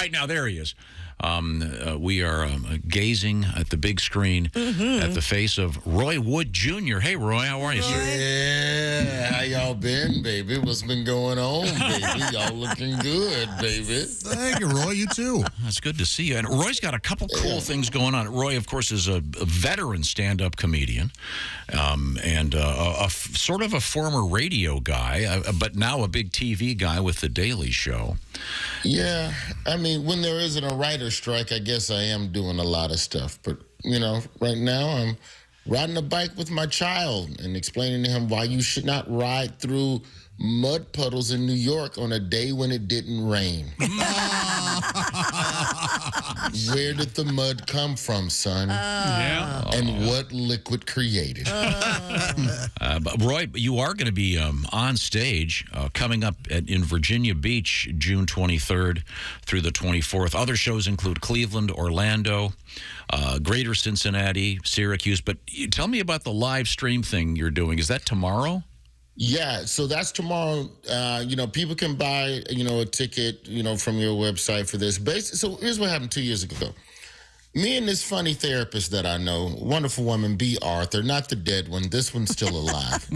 right now, there he is. We are gazing at the big screen at the face of Roy Wood Jr. Hey, Roy, how are you, sir? Yeah, how y'all been, baby? What's been going on, baby? Y'all looking good, baby. Thank you, Roy. You too. It's good to see you. And Roy's got a couple cool things going on. Roy, of course, is a veteran stand-up comedian and sort of a former radio guy, but now a big TV guy with The Daily Show. Yeah, I mean, when there isn't a writer's strike, I guess I am doing a lot of stuff. But, you know, right now I'm riding a bike with my child and explaining to him why you should not ride through mud puddles in New York on a day when it didn't rain. Where did the mud come from, son? And what liquid created? But Roy, you are going to be on stage coming up in Virginia Beach, June 23rd through the 24th. Other shows include Cleveland, Orlando, Greater Cincinnati, Syracuse. But tell me about the live stream thing you're doing. Is that tomorrow? Yeah, so that's tomorrow. You know, people can buy, a ticket, from your website for this. So here's what happened 2 years ago. Me and this funny therapist that I know, wonderful woman, B. Arthur, not the dead one. This one's still alive.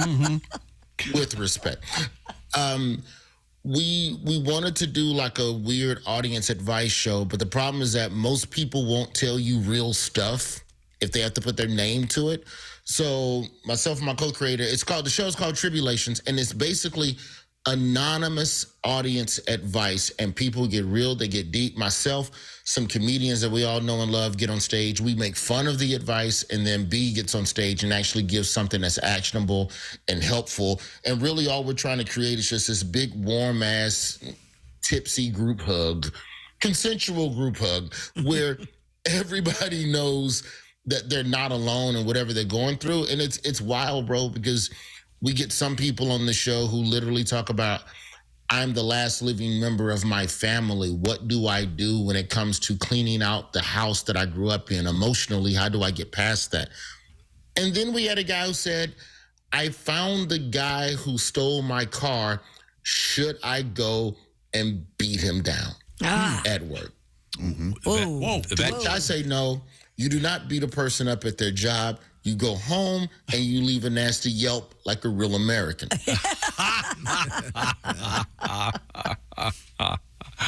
With respect. We wanted to do like a weird audience advice show, but the problem is that most people won't tell you real stuff if they have to put their name to it. So myself and my co-creator, the show is called Tribulations, and it's basically anonymous audience advice, and people get real, they get deep. Myself, some comedians that we all know and love get on stage. We make fun of the advice, and then B gets on stage and actually gives something that's actionable and helpful. And really all we're trying to create is just this big, warm-ass, tipsy group hug, consensual group hug, where everybody knows that they're not alone in whatever they're going through. And it's wild, bro, because we get some people on the show who literally talk about, I'm the last living member of my family. What do I do when it comes to cleaning out the house that I grew up in emotionally? How do I get past that? And then we had a guy who said, I found the guy who stole my car. Should I go and beat him down at work? I say no. You do not beat a person up at their job. You go home and you leave a nasty Yelp like a real American.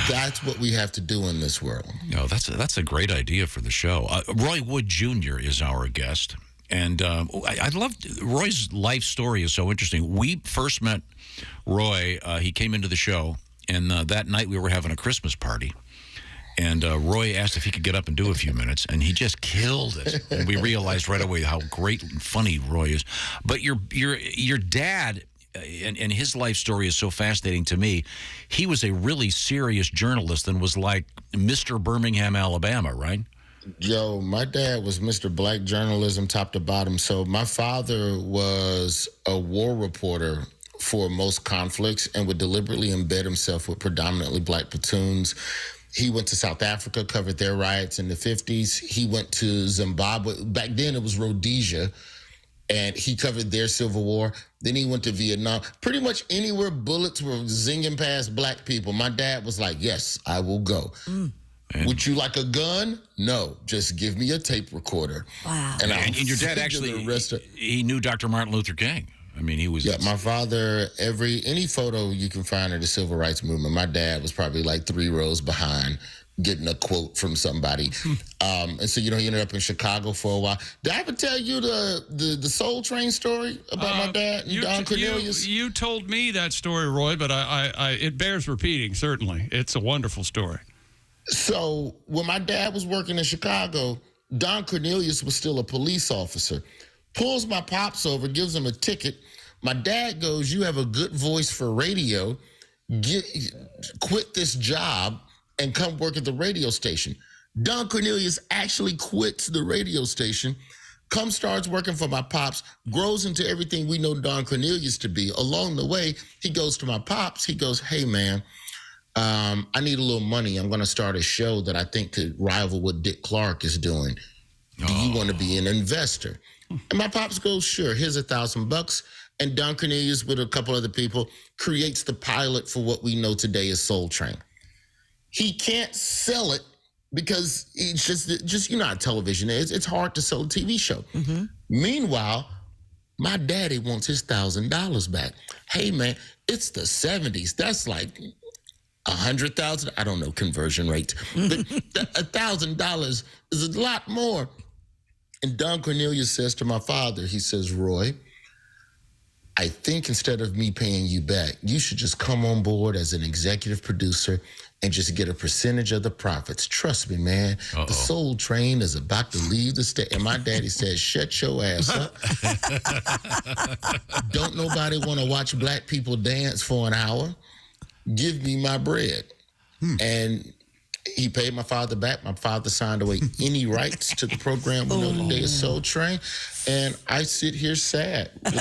That's what we have to do in this world. No, that's a great idea for the show. Roy Wood Jr. is our guest. And I love Roy's life story is so interesting. We first met Roy. He came into the show, and that night we were having a Christmas party. And Roy asked if he could get up and do a few minutes, and he just killed it. And we realized right away how great and funny Roy is. But your dad and his life story is so fascinating to me. He was a really serious journalist and was like Mr. Birmingham, Alabama, right? Yo, my dad was Mr. Black journalism top to bottom. So my father was a war reporter for most conflicts and would deliberately embed himself with predominantly black platoons. He went to South Africa, covered their riots in the 50s. He went to Zimbabwe. Back then it was Rhodesia, and he covered their civil war. Then he went to Vietnam. Pretty much anywhere bullets were zinging past black people, my dad was like, yes, I will go. Would you like a gun? No, just give me a tape recorder. Wow. And your dad actually, he knew Dr. Martin Luther King. I mean, he was... Yeah, my father, any photo you can find of the civil rights movement, my dad was probably like 3 rows behind getting a quote from somebody. And so, he ended up in Chicago for a while. Did I ever tell you the Soul Train story about my dad and Don Cornelius? You told me that story, Roy, but it bears repeating, certainly. It's a wonderful story. So when my dad was working in Chicago, Don Cornelius was still a police officer. Pulls my pops over, gives him a ticket. My dad goes, you have a good voice for radio. Quit this job and come work at the radio station. Don Cornelius actually quits the radio station, starts working for my pops, grows into everything we know Don Cornelius to be. Along the way, he goes to my pops. He goes, hey, man, I need a little money. I'm going to start a show that I think could rival what Dick Clark is doing. Do you want to be an investor? And my pops goes, sure, here's $1,000. And Don Cornelius, with a couple other people, creates the pilot for what we know today as Soul Train. he can't sell it because it's just you know how television is. It's hard to sell a TV show. Meanwhile, my daddy wants his $1,000 back. Hey man, it's the 70s. That's like 100,000. I don't know conversion rates, but $1,000 is a lot more. And Don Cornelius says to my father, he says, Roy, I think instead of me paying you back, you should just come on board as an executive producer and just get a percentage of the profits. Trust me, man. The Soul Train is about to leave the state. And my daddy said, shut your ass up. Don't nobody want to watch black people dance for an hour? Give me my bread. And he paid my father back. My father signed away any rights to the program we know today is Soul Train. And I sit here sad with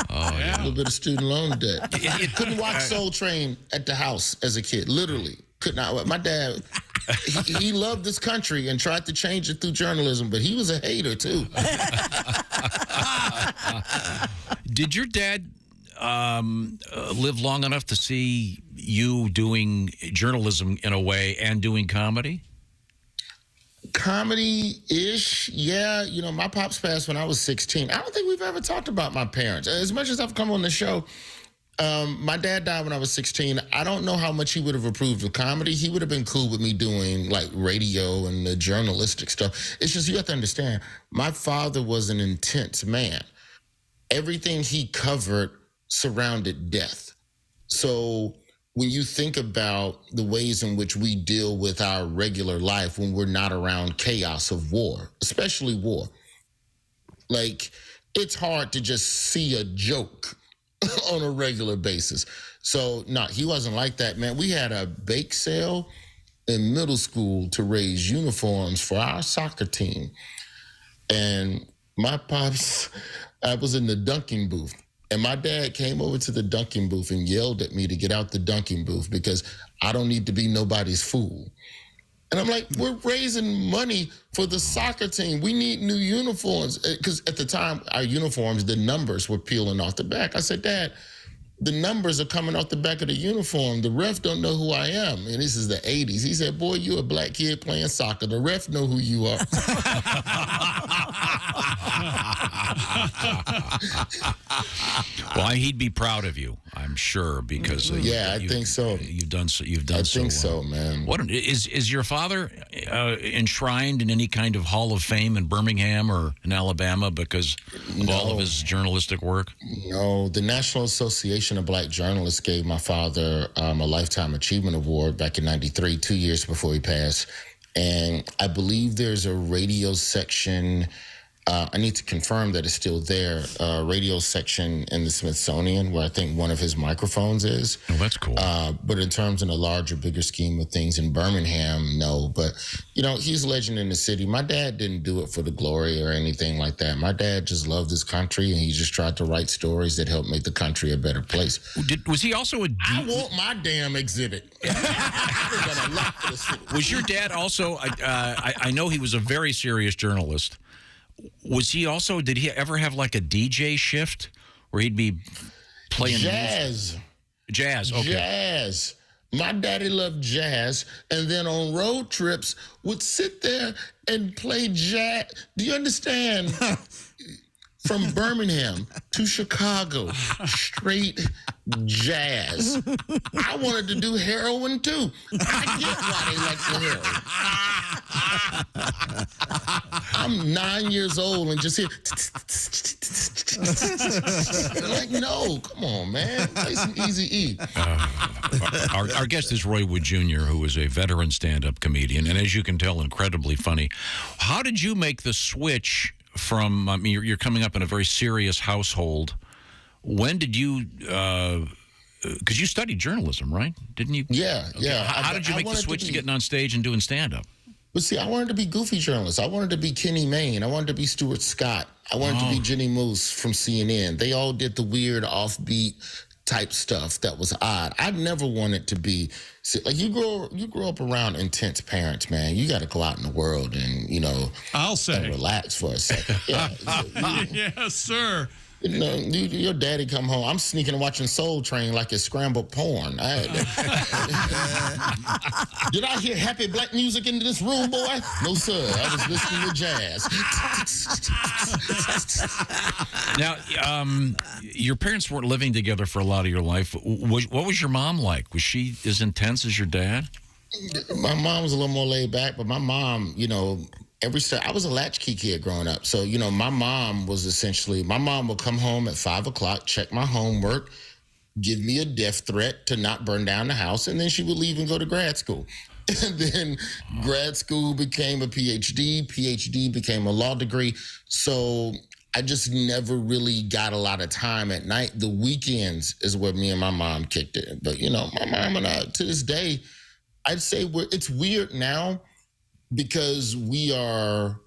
a little bit of student loan debt. Couldn't watch Soul Train at the house as a kid. Literally. Could not. My dad, he loved this country and tried to change it through journalism, but he was a hater too. Did your dad live long enough to see you doing journalism in a way and doing comedy? Comedy-ish, yeah. You know, my pops passed when I was 16. I don't think we've ever talked about my parents. As much as I've come on the show, my dad died when I was 16. I don't know how much he would have approved of comedy. He would have been cool with me doing, like, radio and the journalistic stuff. It's just, you have to understand, my father was an intense man. Everything he covered surrounded death. So when you think about the ways in which we deal with our regular life when we're not around chaos of war, especially war, like, it's hard to just see a joke on a regular basis. So, no, he wasn't like that, man. We had a bake sale in middle school to raise uniforms for our soccer team. And my pops, I was in the dunking booth. And my dad came over to the dunking booth and yelled at me to get out the dunking booth because I don't need to be nobody's fool. And I'm like, we're raising money for the soccer team. We need new uniforms. Because at the time, our uniforms, the numbers were peeling off the back. I said, Dad, the numbers are coming off the back of the uniform. The ref don't know who I am. And this is the 80s. He said, boy, you're a black kid playing soccer. The ref know who you are. Well, he'd be proud of you, I'm sure, because I think so. You've done so. You've done so. I think so, man. What is your father enshrined in any kind of Hall of Fame in Birmingham or in Alabama because of all of his journalistic work? No, the National Association of Black Journalists gave my father a Lifetime Achievement Award back in '93, 2 years before he passed. And I believe there's a radio section. I need to confirm that it's still there. Radio section in the Smithsonian, where I think one of his microphones is. Oh, that's cool. But in terms of the larger, bigger scheme of things in Birmingham, no. But, you know, he's a legend in the city. My dad didn't do it for the glory or anything like that. My dad just loved his country, and he just tried to write stories that helped make the country a better place. Was he also I want my damn exhibit. Was your dad also? I know he was a very serious journalist. Was he also? Did he ever have like a DJ shift where he'd be playing jazz? Jazz. Okay. Jazz. My daddy loved jazz, and then on road trips would sit there and play jazz. Do you understand? From Birmingham to Chicago, straight jazz. I wanted to do heroin too. I get why they like the heroin. I'm 9 years old and just hear. Like, no, come on, man. Play some Easy-E. Our guest is Roy Wood Jr., who is a veteran stand-up comedian, and as you can tell, incredibly funny. How did you make the switch from, I mean, you're coming up in a very serious household. When did you, because you studied journalism, right? Didn't you? Yeah, okay. yeah. How did you make the switch to getting on stage and doing stand-up? But see, I wanted to be goofy journalist. I wanted to be Kenny Mayne. I wanted to be Stuart Scott. I wanted to be Jenny Moose from CNN. They all did the weird offbeat type stuff that was odd. I never wanted to be like you grow up around intense parents, man. You got to go out in the world and I'll say relax for a second. Yeah, yes, sir. Your daddy come home. I'm sneaking and watching Soul Train like it's scrambled porn. Did I hear happy black music in this room, boy? No, sir. I was listening to jazz. Now, your parents weren't living together for a lot of your life. What was your mom like? Was she as intense as your dad? My mom was a little more laid back, but my mom, I was a latchkey kid growing up. So, my mom would come home at 5 o'clock, check my homework, give me a death threat to not burn down the house, and then she would leave and go to grad school. And then grad school became a PhD became a law degree. So I just never really got a lot of time at night. The weekends is where me and my mom kicked it. But, my mom and I, to this day, I'd say it's weird now because we are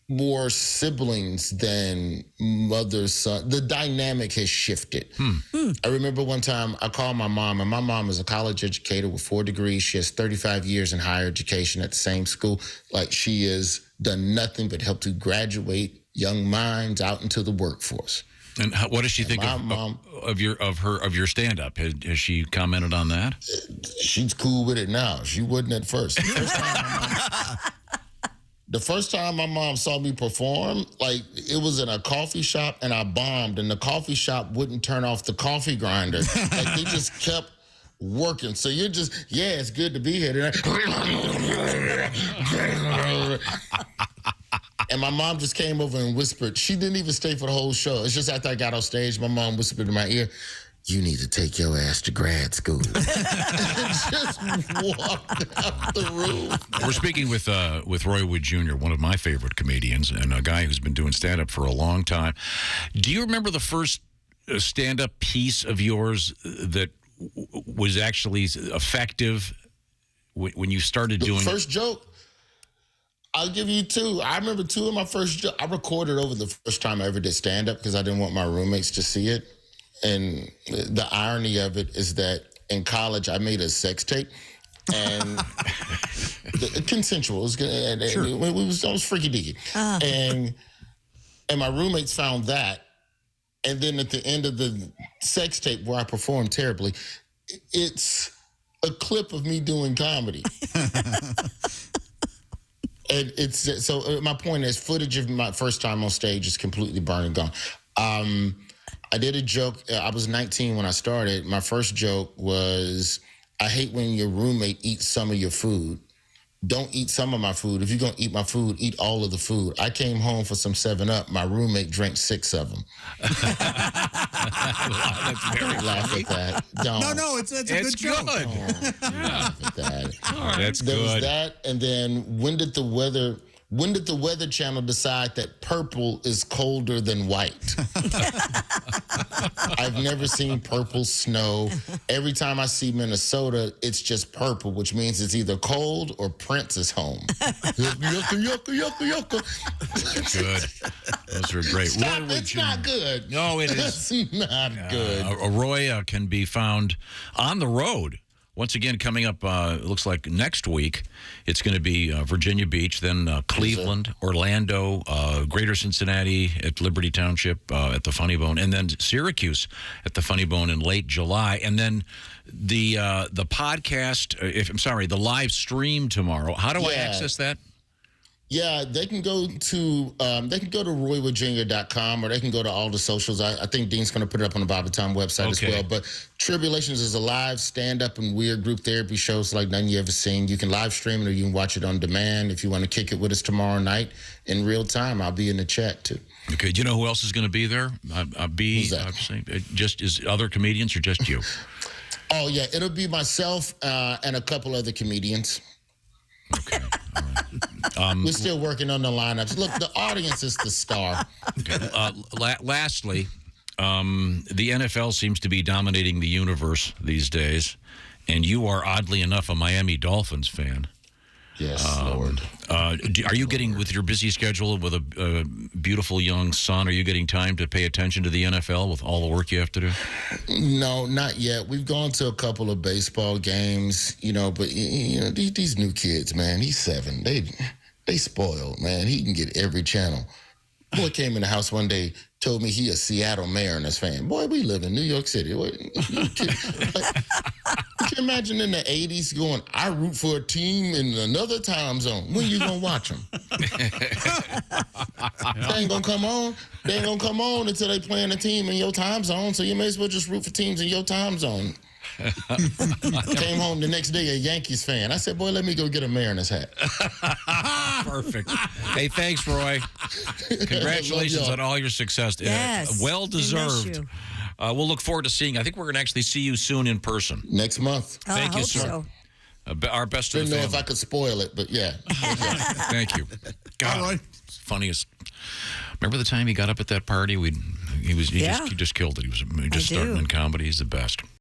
more siblings than mother, son. The dynamic has shifted. I remember one time I called my mom, and my mom is a college educator with 4 degrees. She has 35 years in higher education at the same school. Like, she has done nothing but help to graduate young minds out into the workforce. And what does she think of your stand-up? Has she commented on that? She's cool with it now. She wasn't at first. The first time my mom saw me perform, it was in a coffee shop, and I bombed, and the coffee shop wouldn't turn off the coffee grinder. They just kept working. So you're just, it's good to be here. And my mom just came over and whispered. She didn't even stay for the whole show. It's just after I got off stage, my mom whispered in my ear, "You need to take your ass to grad school." And just walked out the room. We're speaking with Roy Wood Jr., one of my favorite comedians, and a guy who's been doing stand-up for a long time. Do you remember the first stand-up piece of yours that was actually effective when you started doing it? First joke? I'll give you 2. I remember 2 of my first jokes. I recorded over the first time I ever did stand-up because I didn't want my roommates to see it. And the irony of it is that in college, I made a sex tape. And consensual. It was good. Sure. I was freaky deaky. And my roommates found that. And then at the end of the sex tape where I performed terribly, it's a clip of me doing comedy. And so my point is, footage of my first time on stage is completely burned and gone. I did a joke. I was 19 when I started. My first joke was, I hate when your roommate eats some of your food. Don't eat some of my food. If you're going to eat my food, eat all of the food. I came home for some 7-Up. My roommate drank 6 of them. That's very laugh at that. Don't. No, it's a good joke. Don't laugh at that. That's there good. Was that, and then when did the Weather Channel decide that purple is colder than white? I've never seen purple snow. Every time I see Minnesota, it's just purple, which means it's either cold or Prince is home. Yucca. Good. Those are great. It's not good. No, it is. It's not good. Roy can be found on the road. Once again, coming up, it looks like next week, it's going to be Virginia Beach, then Cleveland, Orlando, Greater Cincinnati at Liberty Township at the Funny Bone, and then Syracuse at the Funny Bone in late July. And then the podcast, the live stream tomorrow. How do I access that? Yeah, they can go to roywoodjr.com, or they can go to all the socials. I think Dean's going to put it up on the Bible Time website as well. But Tribulations is a live stand-up and weird group therapy show. It's like nothing you ever seen. You can live stream it, or you can watch it on demand. If you want to kick it with us tomorrow night in real time, I'll be in the chat too. Okay. Do you know who else is going to be there? Just is other comedians or just you? Oh yeah, it'll be myself and a couple other comedians. Okay. All right. We're still working on the lineups. Look, the audience is the star. Okay. Lastly, the NFL seems to be dominating the universe these days, and you are, oddly enough, a Miami Dolphins fan. Yes, Lord. Are you getting, with your busy schedule with a beautiful young son, are you getting time to pay attention to the NFL with all the work you have to do? No, not yet. We've gone to a couple of baseball games, but these new kids, man, he's 7. They spoiled, man. He can get every channel. Boy came in the house one day, told me he a Seattle Mariners fan. Boy, we live in New York City. You can imagine in the 80s going, I root for a team in another time zone. When you going to watch them? They ain't going to come on. They ain't going to come on until they playing a team in your time zone. So you may as well just root for teams in your time zone. Came home the next day a Yankees fan. I said, boy, let me go get a Mariners hat. Perfect. Hey, thanks, Roy. Congratulations on all your success. Yes. Well deserved. We'll look forward to seeing. I think we're going to actually see you soon in person. Next month. Thank I you, hope sir. so. Our best to Didn't the know family. if I could spoil it, but yeah. Thank you. God, All right. funniest. Remember the time he got up at that party? He just killed it. He was just starting in comedy. He's the best.